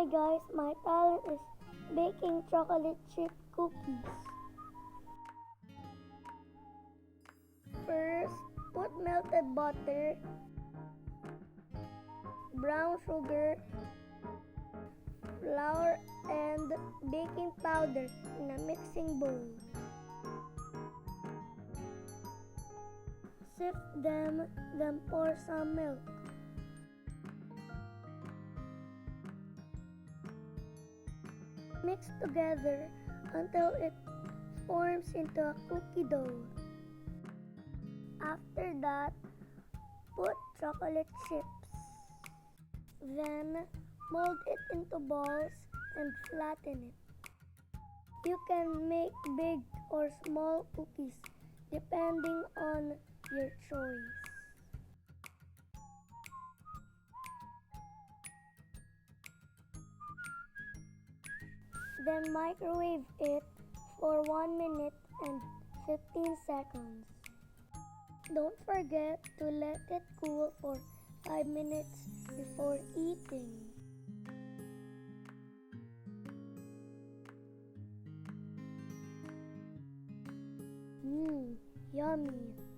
Hi guys, my talent is baking chocolate chip cookies. First, put melted butter, brown sugar, flour, and baking powder in a mixing bowl. Sift them, then pour some milk. Mix together until it forms into a cookie dough. After that, put chocolate chips. Then, mold it into balls and flatten it. You can make big or small cookies depending on your choice. Then microwave it for 1 minute and 15 seconds. Don't forget to let it cool for 5 minutes before eating. Yummy!